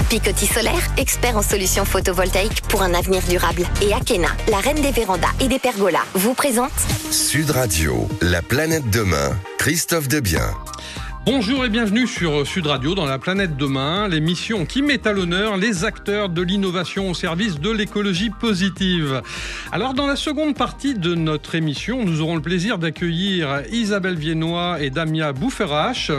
Picoty Solaire, expert en solutions photovoltaïques pour un avenir durable. Et Akena, la reine des vérandas et des pergolas, vous présente Sud Radio, la planète demain, Christophe Debien. Bonjour et bienvenue sur Sud Radio dans la planète demain, l'émission qui met à l'honneur les acteurs de l'innovation au service de l'écologie positive. Alors dans la seconde partie de notre émission, nous aurons le plaisir d'accueillir Isabelle Viennois et Damia Boufferache,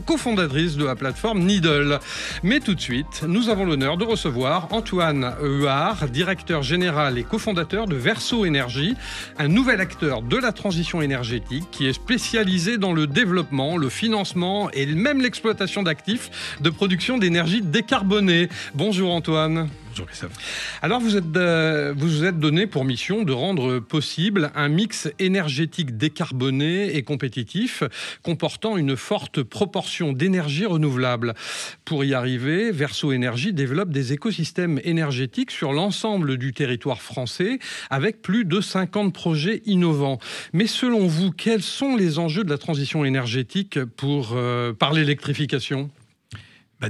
cofondatrices de la plateforme Needle. Mais tout de suite, nous avons l'honneur de recevoir Antoine Huard, directeur général et cofondateur de Verso Énergie, un nouvel acteur de la transition énergétique qui est spécialisé dans le développement, le financement et même l'exploitation d'actifs de production d'énergie décarbonée. Bonjour Antoine. Bonjour Christophe. Alors vous êtes donné pour mission de rendre possible un mix énergétique décarboné et compétitif comportant une forte proportion d'énergie renouvelable. Pour y arriver, Verso Énergie développe des écosystèmes énergétiques sur l'ensemble du territoire français avec plus de 50 projets innovants. Mais selon vous, quels sont les enjeux de la transition énergétique par l'électrification ?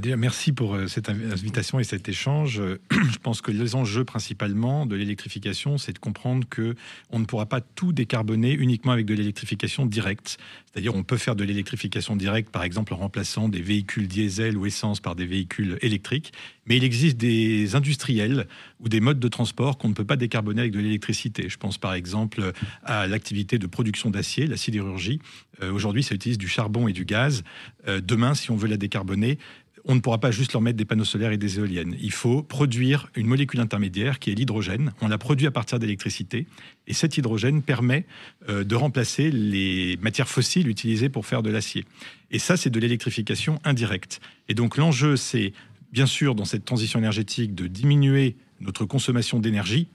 Déjà, merci pour cette invitation et cet échange. Je pense que les enjeux principalement de l'électrification, c'est de comprendre qu'on ne pourra pas tout décarboner uniquement avec de l'électrification directe. C'est-à-dire on peut faire de l'électrification directe, par exemple en remplaçant des véhicules diesel ou essence par des véhicules électriques. Mais il existe des industriels ou des modes de transport qu'on ne peut pas décarboner avec de l'électricité. Je pense par exemple à l'activité de production d'acier, la sidérurgie. Aujourd'hui, ça utilise du charbon et du gaz. Demain, si on veut la décarboner, on ne pourra pas juste leur mettre des panneaux solaires et des éoliennes. Il faut produire une molécule intermédiaire qui est l'hydrogène. On la produit à partir d'électricité. Et cet hydrogène permet de remplacer les matières fossiles utilisées pour faire de l'acier. Et ça, c'est de l'électrification indirecte. Et donc l'enjeu, c'est bien sûr dans cette transition énergétique de diminuer notre consommation d'énergie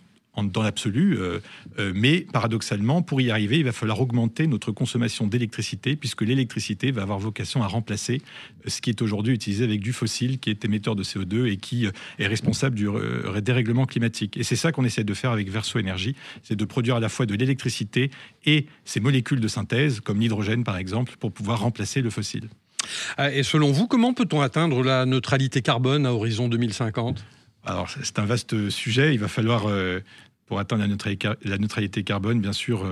dans l'absolu, mais paradoxalement, pour y arriver, il va falloir augmenter notre consommation d'électricité, puisque l'électricité va avoir vocation à remplacer ce qui est aujourd'hui utilisé avec du fossile, qui est émetteur de CO2 et qui est responsable du dérèglement climatique. Et c'est ça qu'on essaie de faire avec Verso Énergie, c'est de produire à la fois de l'électricité et ces molécules de synthèse, comme l'hydrogène par exemple, pour pouvoir remplacer le fossile. Et selon vous, comment peut-on atteindre la neutralité carbone à horizon 2050 ? Alors, c'est un vaste sujet. Il va falloir, pour atteindre la neutralité carbone, bien sûr,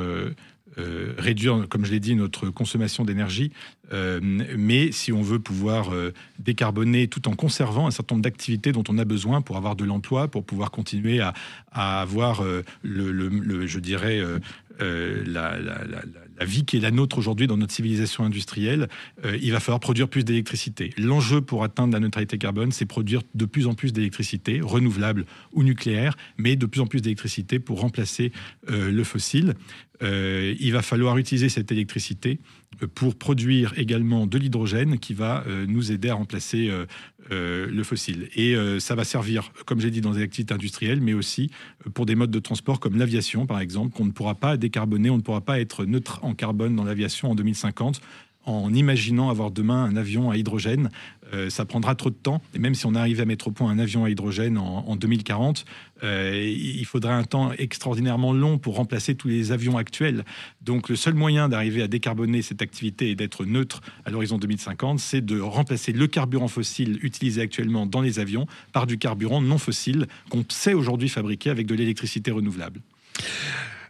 réduire, comme je l'ai dit, notre consommation d'énergie. Mais si on veut pouvoir décarboner tout en conservant un certain nombre d'activités dont on a besoin pour avoir de l'emploi, pour pouvoir continuer à avoir, je dirais, la vie qui est la nôtre aujourd'hui dans notre civilisation industrielle, il va falloir produire plus d'électricité. L'enjeu pour atteindre la neutralité carbone, c'est produire de plus en plus d'électricité, renouvelable ou nucléaire, mais de plus en plus d'électricité pour remplacer le fossile. Il va falloir utiliser cette électricité pour produire également de l'hydrogène qui va nous aider à remplacer le fossile. Et ça va servir, comme j'ai dit, dans des activités industrielles, mais aussi pour des modes de transport comme l'aviation, par exemple, qu'on ne pourra pas décarboner, on ne pourra pas être neutre en carbone dans l'aviation en 2050. En imaginant avoir demain un avion à hydrogène, ça prendra trop de temps. Et même si on arrivait à mettre au point un avion à hydrogène en 2040, il faudrait un temps extraordinairement long pour remplacer tous les avions actuels. Donc le seul moyen d'arriver à décarboner cette activité et d'être neutre à l'horizon 2050, c'est de remplacer le carburant fossile utilisé actuellement dans les avions par du carburant non fossile qu'on sait aujourd'hui fabriquer avec de l'électricité renouvelable.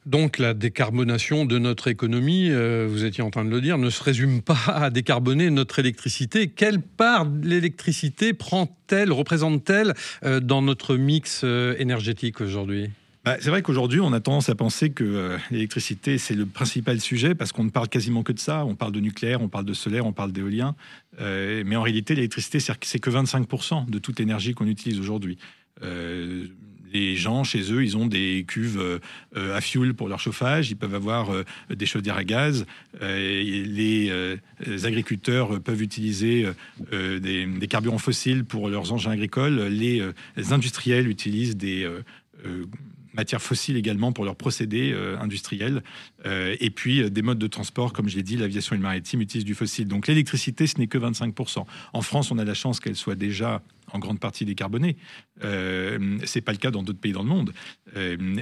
Donc la décarbonation de notre économie, vous étiez en train de le dire, ne se résume pas à décarboner notre électricité. Quelle part de l'électricité représente-t-elle dans notre mix énergétique aujourd'hui ? C'est vrai qu'aujourd'hui, on a tendance à penser que l'électricité, c'est le principal sujet parce qu'on ne parle quasiment que de ça. On parle de nucléaire, on parle de solaire, on parle d'éolien. Mais en réalité, l'électricité, c'est que 25% de toute l'énergie qu'on utilise aujourd'hui. Les gens, chez eux, ils ont des cuves à fioul pour leur chauffage, ils peuvent avoir des chaudières à gaz, les agriculteurs peuvent utiliser des carburants fossiles pour leurs engins agricoles, les industriels utilisent des matières fossiles également pour leurs procédés industriels, et puis des modes de transport, comme je l'ai dit, l'aviation et le maritime utilisent du fossile. Donc l'électricité, ce n'est que 25%. En France, on a la chance qu'elle soit déjà en grande partie décarbonée. C'est pas le cas dans d'autres pays dans le monde.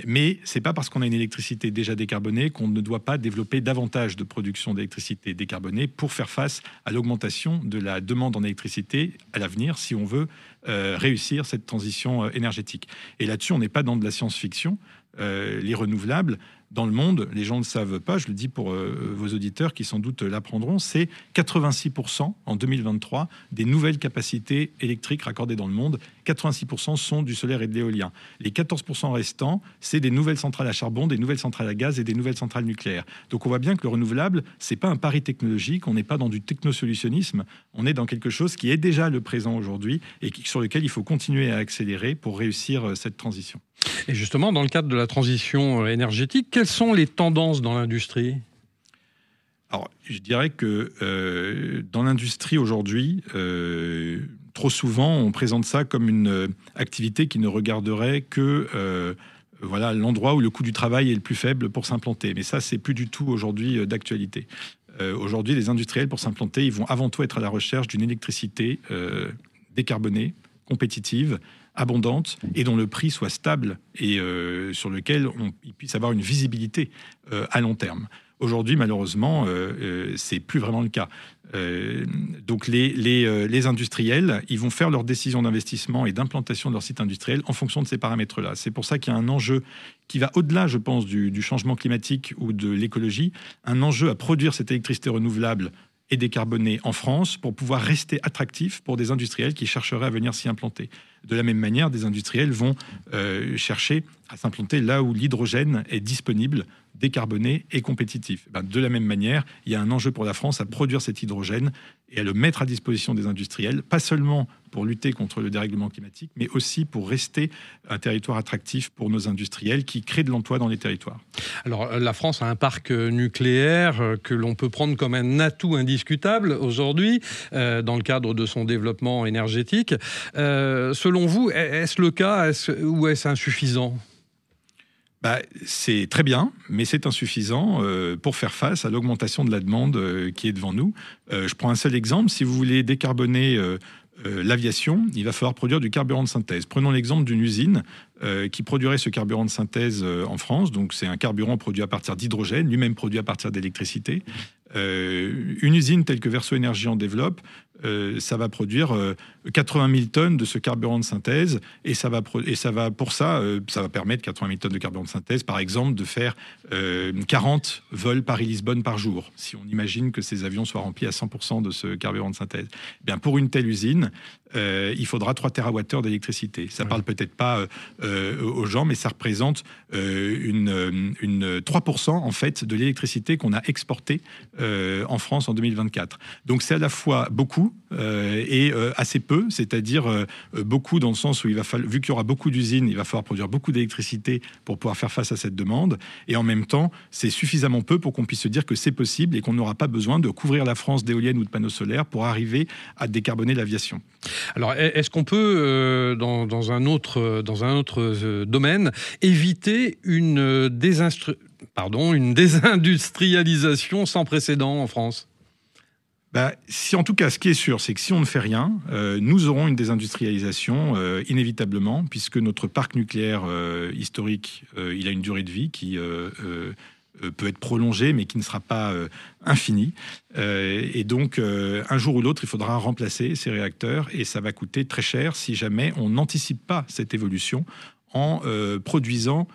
Mais c'est pas parce qu'on a une électricité déjà décarbonée qu'on ne doit pas développer davantage de production d'électricité décarbonée pour faire face à l'augmentation de la demande en électricité à l'avenir, si on veut réussir cette transition énergétique. Et là-dessus, on n'est pas dans de la science-fiction. Les renouvelables, dans le monde, les gens ne le savent pas, je le dis pour vos auditeurs qui sans doute l'apprendront, c'est 86% en 2023 des nouvelles capacités électriques raccordées dans le monde. 86% sont du solaire et de l'éolien. Les 14% restants, c'est des nouvelles centrales à charbon, des nouvelles centrales à gaz et des nouvelles centrales nucléaires. Donc on voit bien que le renouvelable, c'est pas un pari technologique, on n'est pas dans du technosolutionnisme, on est dans quelque chose qui est déjà le présent aujourd'hui et sur lequel il faut continuer à accélérer pour réussir cette transition. Et justement, dans le cadre de la transition énergétique, quelles sont les tendances dans l'industrie ? Alors, je dirais que dans l'industrie aujourd'hui, trop souvent, on présente ça comme une activité qui ne regarderait que l'endroit où le coût du travail est le plus faible pour s'implanter. Mais ça, c'est plus du tout aujourd'hui d'actualité. Aujourd'hui, les industriels, pour s'implanter, ils vont avant tout être à la recherche d'une électricité décarbonée, compétitive, abondante et dont le prix soit stable et sur lequel il puisse avoir une visibilité à long terme. Aujourd'hui, malheureusement, c'est plus vraiment le cas. Donc les industriels, ils vont faire leurs décisions d'investissement et d'implantation de leur site industriel en fonction de ces paramètres-là. C'est pour ça qu'il y a un enjeu qui va au-delà, je pense, du changement climatique ou de l'écologie, un enjeu à produire cette électricité renouvelable et décarbonée en France pour pouvoir rester attractif pour des industriels qui chercheraient à venir s'y implanter. De la même manière, des industriels vont chercher à s'implanter là où l'hydrogène est disponible, décarboné et compétitif. De la même manière, il y a un enjeu pour la France à produire cet hydrogène et à le mettre à disposition des industriels, pas seulement pour lutter contre le dérèglement climatique, mais aussi pour rester un territoire attractif pour nos industriels qui créent de l'emploi dans les territoires. Alors, la France a un parc nucléaire que l'on peut prendre comme un atout indiscutable aujourd'hui dans le cadre de son développement énergétique. Selon vous, est-ce le cas ou est-ce insuffisant ? C'est très bien, mais c'est insuffisant pour faire face à l'augmentation de la demande qui est devant nous. Je prends un seul exemple. Si vous voulez décarboner l'aviation, il va falloir produire du carburant de synthèse. Prenons l'exemple d'une usine qui produirait ce carburant de synthèse en France. Donc, c'est un carburant produit à partir d'hydrogène, lui-même produit à partir d'électricité. Une usine telle que Verso Énergie en développe, ça va produire 80 000 tonnes de ce carburant de synthèse et ça va permettre 80 000 tonnes de carburant de synthèse, par exemple, de faire 40 vols Paris-Lisbonne par jour, si on imagine que ces avions soient remplis à 100% de ce carburant de synthèse. Bien, pour une telle usine, il faudra 3 TWh d'électricité. Ça parle peut-être pas aux gens, mais ça représente 3% en fait de l'électricité qu'on a exportée en France en 2024. Donc c'est à la fois beaucoup et assez peu, c'est-à-dire beaucoup dans le sens où vu qu'il y aura beaucoup d'usines, il va falloir produire beaucoup d'électricité pour pouvoir faire face à cette demande, et en même temps, c'est suffisamment peu pour qu'on puisse se dire que c'est possible et qu'on n'aura pas besoin de couvrir la France d'éoliennes ou de panneaux solaires pour arriver à décarboner l'aviation. Alors, est-ce qu'on peut, dans un autre domaine, éviter une désindustrialisation sans précédent en France ? En tout cas, ce qui est sûr, c'est que si on ne fait rien, nous aurons une désindustrialisation inévitablement, puisque notre parc nucléaire historique, il a une durée de vie qui peut être prolongée, mais qui ne sera pas infinie. Et donc, un jour ou l'autre, il faudra remplacer ces réacteurs, et ça va coûter très cher si jamais on n'anticipe pas cette évolution en produisant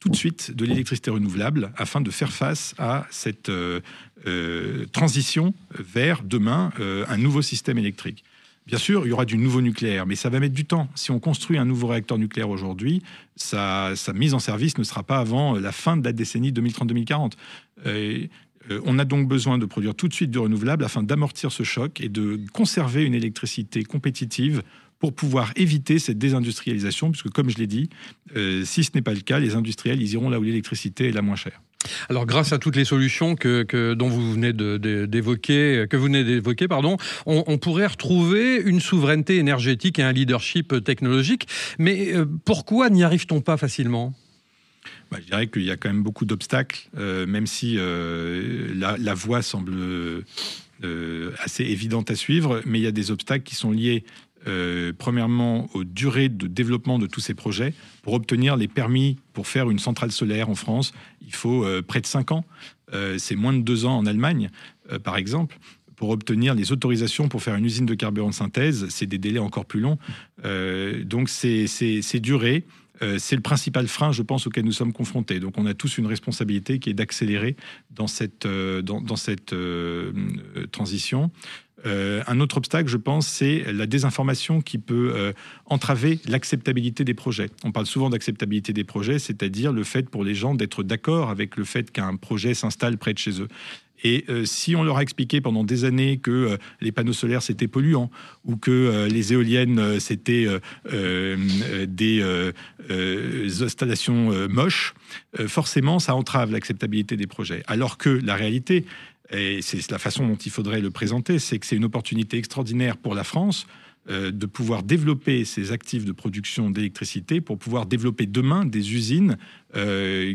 tout de suite de l'électricité renouvelable afin de faire face à cette transition vers, demain, un nouveau système électrique. Bien sûr, il y aura du nouveau nucléaire, mais ça va mettre du temps. Si on construit un nouveau réacteur nucléaire aujourd'hui, sa mise en service ne sera pas avant la fin de la décennie 2030-2040. On a donc besoin de produire tout de suite du renouvelable afin d'amortir ce choc et de conserver une électricité compétitive pour pouvoir éviter cette désindustrialisation, puisque comme je l'ai dit, si ce n'est pas le cas, les industriels, ils iront là où l'électricité est la moins chère. Alors, grâce à toutes les solutions dont vous venez d'évoquer, on pourrait retrouver une souveraineté énergétique et un leadership technologique. Mais pourquoi n'y arrive-t-on pas facilement ? Je dirais qu'il y a quand même beaucoup d'obstacles, même si la voie semble assez évidente à suivre, mais il y a des obstacles qui sont liés premièrement aux durées de développement de tous ces projets. Pour obtenir les permis pour faire une centrale solaire en France, il faut près de 5 ans. C'est moins de 2 ans en Allemagne, par exemple. Pour obtenir les autorisations pour faire une usine de carburant de synthèse, c'est des délais encore plus longs. Donc c'est duré. C'est le principal frein, je pense, auquel nous sommes confrontés. Donc on a tous une responsabilité qui est d'accélérer dans cette transition. Un autre obstacle, je pense, c'est la désinformation qui peut entraver l'acceptabilité des projets. On parle souvent d'acceptabilité des projets, c'est-à-dire le fait pour les gens d'être d'accord avec le fait qu'un projet s'installe près de chez eux. Et si on leur a expliqué pendant des années que les panneaux solaires c'était polluant ou que les éoliennes c'était des installations moches, forcément ça entrave l'acceptabilité des projets. Alors que la réalité, et c'est la façon dont il faudrait le présenter, c'est que c'est une opportunité extraordinaire pour la France de pouvoir développer ses actifs de production d'électricité pour pouvoir développer demain des usines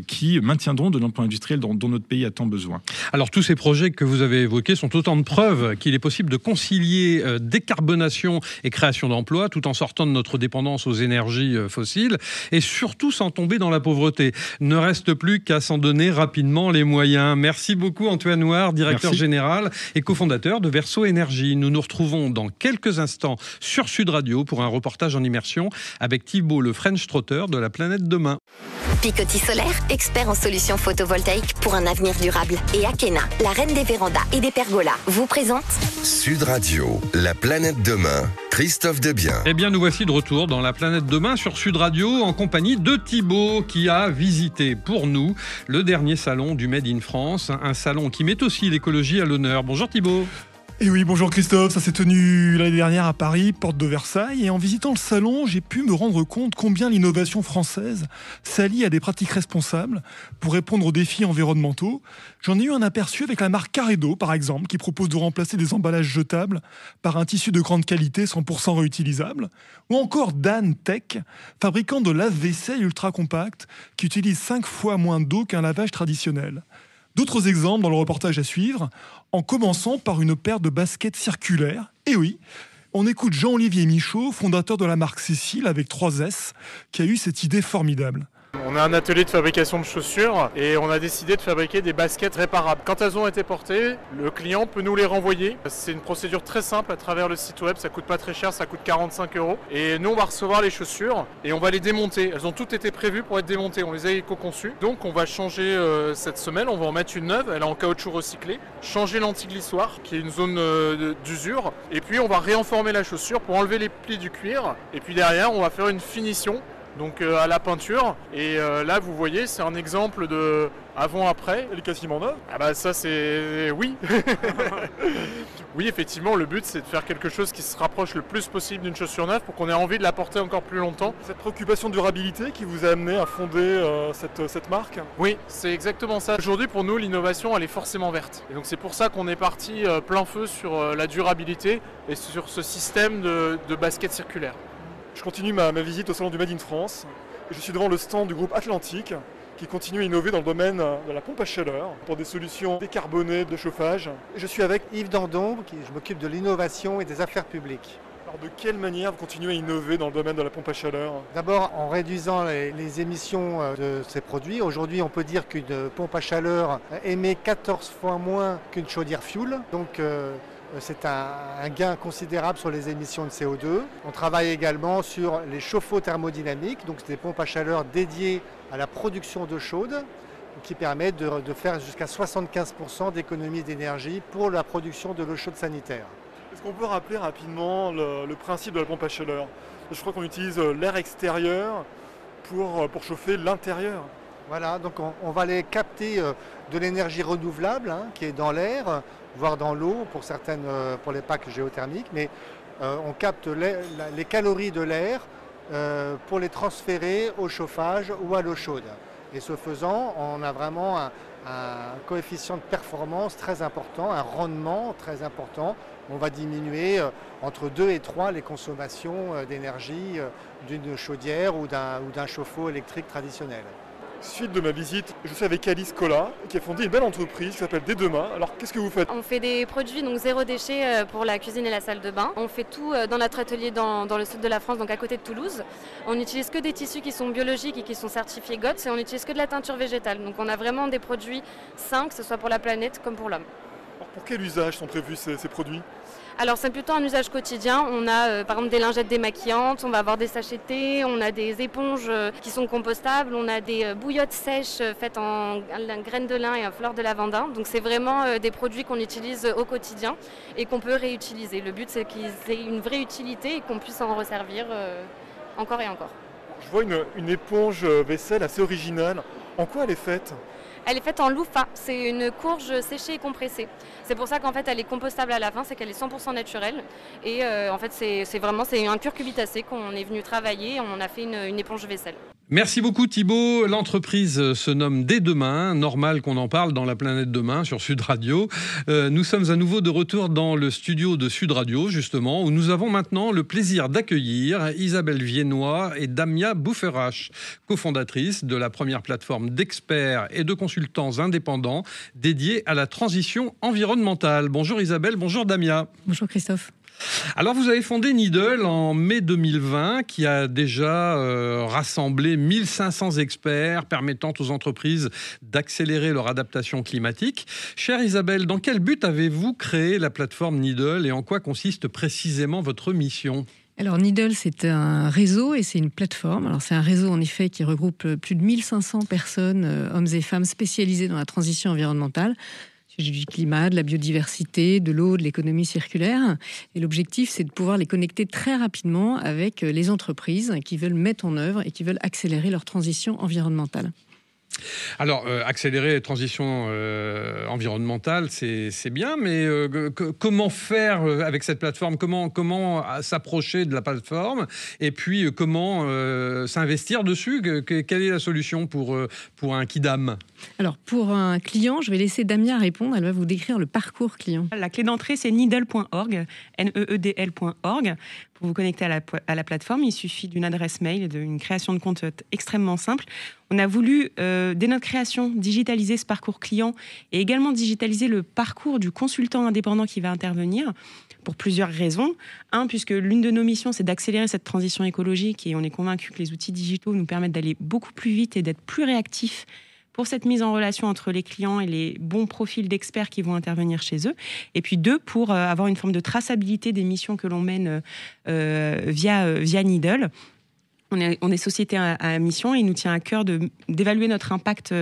qui maintiendront de l'emploi industriel dont notre pays a tant besoin. Alors tous ces projets que vous avez évoqués sont autant de preuves qu'il est possible de concilier décarbonation et création d'emplois tout en sortant de notre dépendance aux énergies fossiles et surtout sans tomber dans la pauvreté. Ne reste plus qu'à s'en donner rapidement les moyens. Merci beaucoup Antoine Ouard, directeur général et cofondateur de Verso Énergie. Nous nous retrouvons dans quelques instants sur Sud Radio pour un reportage en immersion avec Thibault le French Trotter de La Planète Demain. Picotis Solaire, expert en solutions photovoltaïques pour un avenir durable. Et Akena, la reine des vérandas et des pergolas, vous présente Sud Radio, La Planète Demain, Christophe Debien. Eh bien, nous voici de retour dans La Planète Demain sur Sud Radio en compagnie de Thibault qui a visité pour nous le dernier salon du Made in France, un salon qui met aussi l'écologie à l'honneur. Bonjour Thibault. Et oui, bonjour Christophe, ça s'est tenu l'année dernière à Paris, porte de Versailles, et en visitant le salon, j'ai pu me rendre compte combien l'innovation française s'allie à des pratiques responsables pour répondre aux défis environnementaux. J'en ai eu un aperçu avec la marque Caredo, par exemple, qui propose de remplacer des emballages jetables par un tissu de grande qualité 100% réutilisable, ou encore Dan Tech, fabricant de lave-vaisselle ultra compact, qui utilise 5 fois moins d'eau qu'un lavage traditionnel. D'autres exemples dans le reportage à suivre, en commençant par une paire de baskets circulaires. Et oui, on écoute Jean-Olivier Michaud, fondateur de la marque Cécile avec 3 S, qui a eu cette idée formidable. On a un atelier de fabrication de chaussures et on a décidé de fabriquer des baskets réparables. Quand elles ont été portées, le client peut nous les renvoyer. C'est une procédure très simple à travers le site web, ça coûte pas très cher, ça coûte 45 €. Et nous on va recevoir les chaussures et on va les démonter. Elles ont toutes été prévues pour être démontées, on les a éco-conçues. Donc on va changer cette semelle, on va en mettre une neuve, elle est en caoutchouc recyclé. Changer l'anti-glissoire qui est une zone d'usure. Et puis on va réenformer la chaussure pour enlever les plis du cuir. Et puis derrière on va faire une finition. Donc à la peinture, et là vous voyez c'est un exemple de avant-après. Elle est quasiment neuve. Ah bah ça c'est... oui. Oui effectivement le but c'est de faire quelque chose qui se rapproche le plus possible d'une chaussure neuve pour qu'on ait envie de la porter encore plus longtemps. Cette préoccupation de durabilité qui vous a amené à fonder cette marque. Oui c'est exactement ça. Aujourd'hui pour nous l'innovation elle est forcément verte. Et donc c'est pour ça qu'on est parti plein feu sur la durabilité et sur ce système de basket circulaire. Je continue ma visite au salon du Made in France. Je suis devant le stand du groupe Atlantique qui continue à innover dans le domaine de la pompe à chaleur pour des solutions décarbonées de chauffage. Je suis avec Yves Dandon, je m'occupe de l'innovation et des affaires publiques. Alors de quelle manière vous continuez à innover dans le domaine de la pompe à chaleur ? D'abord en réduisant les émissions de ces produits. Aujourd'hui on peut dire qu'une pompe à chaleur émet 14 fois moins qu'une chaudière fuel. Donc c'est un gain considérable sur les émissions de CO2. On travaille également sur les chauffe-eau thermodynamiques, donc c'est des pompes à chaleur dédiées à la production d'eau chaude qui permettent de faire jusqu'à 75% d'économie d'énergie pour la production de l'eau chaude sanitaire. Est-ce qu'on peut rappeler rapidement le principe de la pompe à chaleur ? Je crois qu'on utilise l'air extérieur pour chauffer l'intérieur. Voilà, donc on va aller capter de l'énergie renouvelable qui est dans l'air, voire dans l'eau pour les packs géothermiques, mais on capte les calories de l'air pour les transférer au chauffage ou à l'eau chaude. Et ce faisant, on a vraiment un coefficient de performance très important, un rendement très important. On va diminuer entre 2 et 3 les consommations d'énergie d'une chaudière ou d'un chauffe-eau électrique traditionnel. Suite de ma visite, je suis avec Alice Collat, qui a fondé une belle entreprise qui s'appelle Dès Demain. Alors, qu'est-ce que vous faites ? On fait des produits donc zéro déchet pour la cuisine et la salle de bain. On fait tout dans notre atelier dans le sud de la France, donc à côté de Toulouse. On n'utilise que des tissus qui sont biologiques et qui sont certifiés GOTS et on n'utilise que de la teinture végétale. Donc on a vraiment des produits sains, que ce soit pour la planète comme pour l'homme. Alors, pour quel usage sont prévus ces produits ? Alors c'est plutôt un usage quotidien. On a par exemple des lingettes démaquillantes, on va avoir des sachets de thé, on a des éponges qui sont compostables, on a des bouillottes sèches faites en graines de lin et en fleurs de lavandin. Donc c'est vraiment des produits qu'on utilise au quotidien et qu'on peut réutiliser. Le but c'est qu'ils aient une vraie utilité et qu'on puisse en resservir encore et encore. Je vois une éponge vaisselle assez originale. En quoi elle est faite ? Elle est faite en loofah, c'est une courge séchée et compressée. C'est pour ça qu'en fait elle est compostable à la fin, c'est qu'elle est 100% naturelle. Et en fait c'est un curcubitacé qu'on est venu travailler et on en a fait une éponge vaisselle. Merci beaucoup Thibaut. L'entreprise se nomme Dès Demain. Normal qu'on en parle dans La Planète Demain sur Sud Radio. Nous sommes à nouveau de retour dans le studio de Sud Radio, justement, où nous avons maintenant le plaisir d'accueillir Isabelle Viennois et Damia Boufferache, cofondatrices de la première plateforme d'experts et de consultants indépendants dédiée à la transition environnementale. Bonjour Isabelle, bonjour Damia. Bonjour Christophe. Alors vous avez fondé Needle en mai 2020 qui a déjà rassemblé 1500 experts permettant aux entreprises d'accélérer leur adaptation climatique. Chère Isabelle, dans quel but avez-vous créé la plateforme Needle et en quoi consiste précisément votre mission ? Alors Needle, c'est un réseau et c'est une plateforme. Alors c'est un réseau en effet qui regroupe plus de 1500 personnes, hommes et femmes spécialisés dans la transition environnementale. Du climat, de la biodiversité, de l'eau, de l'économie circulaire. Et l'objectif, c'est de pouvoir les connecter très rapidement avec les entreprises qui veulent mettre en œuvre et qui veulent accélérer leur transition environnementale. Alors, accélérer la transition environnementale, c'est bien, mais comment faire avec cette plateforme ? Comment s'approcher de la plateforme ? Et puis, comment s'investir dessus ? Quelle est la solution pour un Kidam ? Alors, pour un client, je vais laisser Damia répondre. Elle va vous décrire le parcours client. La clé d'entrée, c'est needle.org, needl.org. Pour vous connecter à la plateforme, il suffit d'une adresse mail et d'une création de compte extrêmement simple. On a voulu, dès notre création, digitaliser ce parcours client et également digitaliser le parcours du consultant indépendant qui va intervenir pour plusieurs raisons. Un, puisque l'une de nos missions, c'est d'accélérer cette transition écologique et on est convaincu que les outils digitaux nous permettent d'aller beaucoup plus vite et d'être plus réactifs pour cette mise en relation entre les clients et les bons profils d'experts qui vont intervenir chez eux. Et puis deux, pour avoir une forme de traçabilité des missions que l'on mène via Needle. On est société à mission et il nous tient à cœur d'évaluer notre impact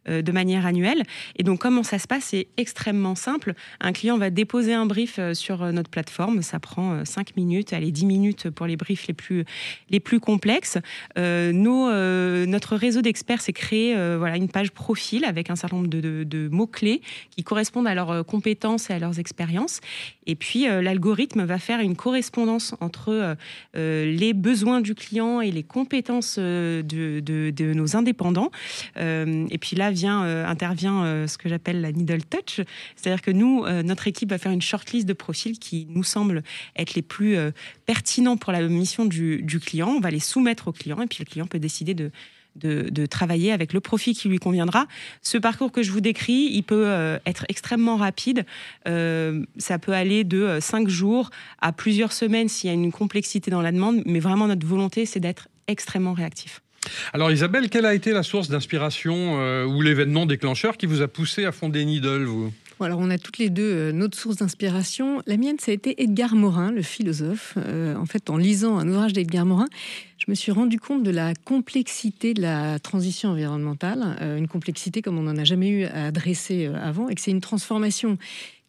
de manière annuelle. Et donc, comment ça se passe ? C'est extrêmement simple. Un client va déposer un brief sur notre plateforme. Ça prend 5 minutes, 10 minutes pour les briefs les plus complexes. Notre réseau d'experts s'est créé une page profil avec un certain nombre de mots-clés qui correspondent à leurs compétences et à leurs expériences. Et puis, l'algorithme va faire une correspondance entre les besoins du client et les compétences de nos indépendants. Et puis là intervient ce que j'appelle la Needle Touch. C'est-à-dire que nous, notre équipe va faire une shortlist de profils qui nous semblent être les plus pertinents pour la mission du client. On va les soumettre au client et puis le client peut décider de travailler avec le profil qui lui conviendra. Ce parcours que je vous décris, il peut être extrêmement rapide. Ça peut aller de 5 jours à plusieurs semaines s'il y a une complexité dans la demande, mais vraiment notre volonté, c'est d'être extrêmement réactif. Alors Isabelle, quelle a été la source d'inspiration ou l'événement déclencheur qui vous a poussé à fonder Needle, vous ? Alors, on a toutes les deux notre source d'inspiration. La mienne, ça a été Edgar Morin, le philosophe. En fait, en lisant un ouvrage d'Edgar Morin, je me suis rendu compte de la complexité de la transition environnementale, une complexité comme on n'en a jamais eu à adresser avant, et que c'est une transformation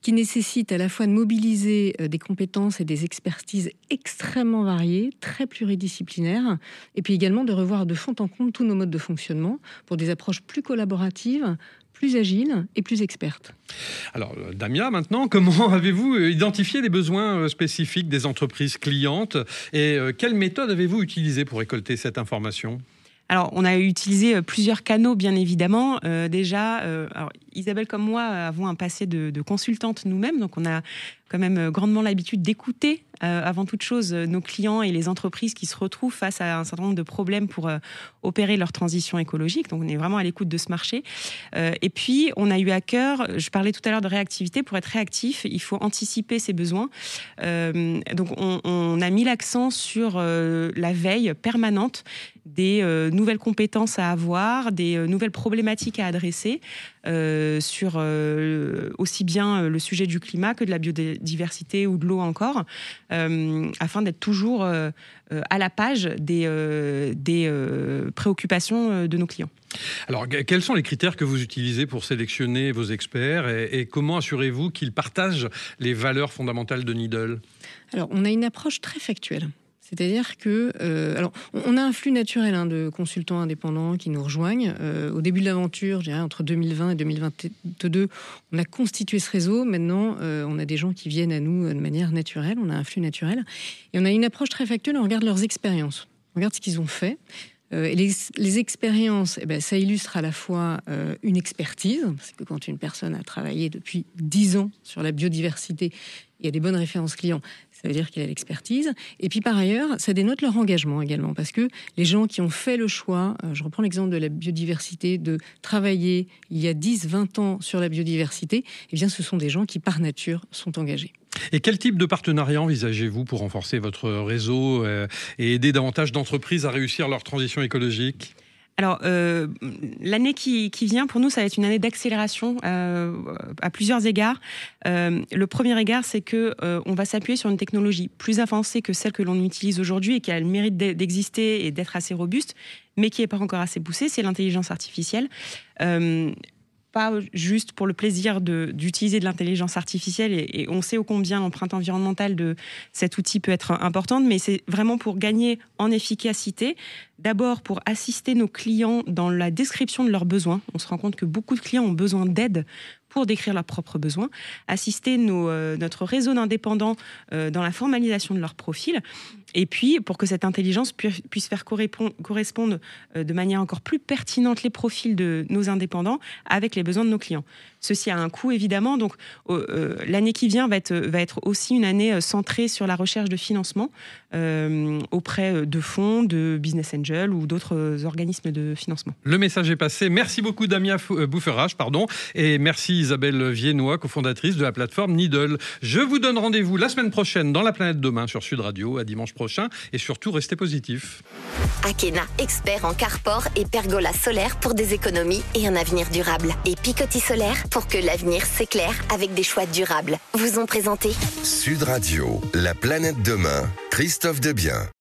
qui nécessite à la fois de mobiliser des compétences et des expertises extrêmement variées, très pluridisciplinaires, et puis également de revoir de fond en comble tous nos modes de fonctionnement pour des approches plus collaboratives, plus agiles et plus expertes. Alors, Damia, maintenant, comment avez-vous identifié les besoins spécifiques des entreprises clientes et quelle méthode avez-vous utilisée pour récolter cette information ? Alors, on a utilisé plusieurs canaux, bien évidemment. Déjà, Isabelle comme moi avons un passé de consultante nous-mêmes, donc on a quand même grandement l'habitude d'écouter avant toute chose nos clients et les entreprises qui se retrouvent face à un certain nombre de problèmes pour opérer leur transition écologique. Donc on est vraiment à l'écoute de ce marché. Et puis on a eu à cœur, je parlais tout à l'heure de réactivité, pour être réactif, il faut anticiper ses besoins. Donc on a mis l'accent sur la veille permanente des nouvelles compétences à avoir, des nouvelles problématiques à adresser sur aussi bien le sujet du climat que de la biodiversité ou de l'eau encore, afin d'être toujours à la page des préoccupations de nos clients. Alors, quels sont les critères que vous utilisez pour sélectionner vos experts et comment assurez-vous qu'ils partagent les valeurs fondamentales de Needle ? Alors, on a une approche très factuelle. C'est-à-dire que, alors, on a un flux naturel de consultants indépendants qui nous rejoignent. Au début de l'aventure, je dirais entre 2020 et 2022, on a constitué ce réseau. Maintenant, on a des gens qui viennent à nous de manière naturelle. On a un flux naturel. Et on a une approche très factuelle. On regarde leurs expériences. On regarde ce qu'ils ont fait. Et les expériences, ça illustre à la fois une expertise, parce que quand une personne a travaillé depuis 10 ans sur la biodiversité, il y a des bonnes références clients, ça veut dire qu'il y a l'expertise. Et puis par ailleurs, ça dénote leur engagement également, parce que les gens qui ont fait le choix, je reprends l'exemple de la biodiversité, de travailler il y a 10-20 ans sur la biodiversité, eh bien ce sont des gens qui par nature sont engagés. Et quel type de partenariat envisagez-vous pour renforcer votre réseau et aider davantage d'entreprises à réussir leur transition écologique ? Alors, l'année qui vient, pour nous, ça va être une année d'accélération à plusieurs égards. Le premier égard, c'est qu'on va s'appuyer sur une technologie plus avancée que celle que l'on utilise aujourd'hui et qui a le mérite d'exister et d'être assez robuste, mais qui n'est pas encore assez poussée, c'est l'intelligence artificielle. Pas juste pour le plaisir d'utiliser de l'intelligence artificielle, et on sait ô combien l'empreinte environnementale de cet outil peut être importante, mais c'est vraiment pour gagner en efficacité. D'abord, pour assister nos clients dans la description de leurs besoins. On se rend compte que beaucoup de clients ont besoin d'aide pour décrire leurs propres besoins. Assister notre réseau d'indépendants dans la formalisation de leur profil. Et puis, pour que cette intelligence puisse faire correspondre de manière encore plus pertinente les profils de nos indépendants avec les besoins de nos clients. Ceci a un coût, évidemment. Donc, l'année qui vient va être aussi une année centrée sur la recherche de financement auprès de fonds, de business angels ou d'autres organismes de financement. Le message est passé. Merci beaucoup Damien Boufferache, et merci Isabelle Viennois, cofondatrice de la plateforme Needle. Je vous donne rendez-vous la semaine prochaine dans La Planète Demain sur Sud Radio, à dimanche prochain, et surtout restez positifs. Akena, expert en carport et pergola solaire pour des économies et un avenir durable. Et Picoty Solaire pour que l'avenir s'éclaire avec des choix durables. Vous ont présenté Sud Radio, La Planète Demain, Christophe Debien.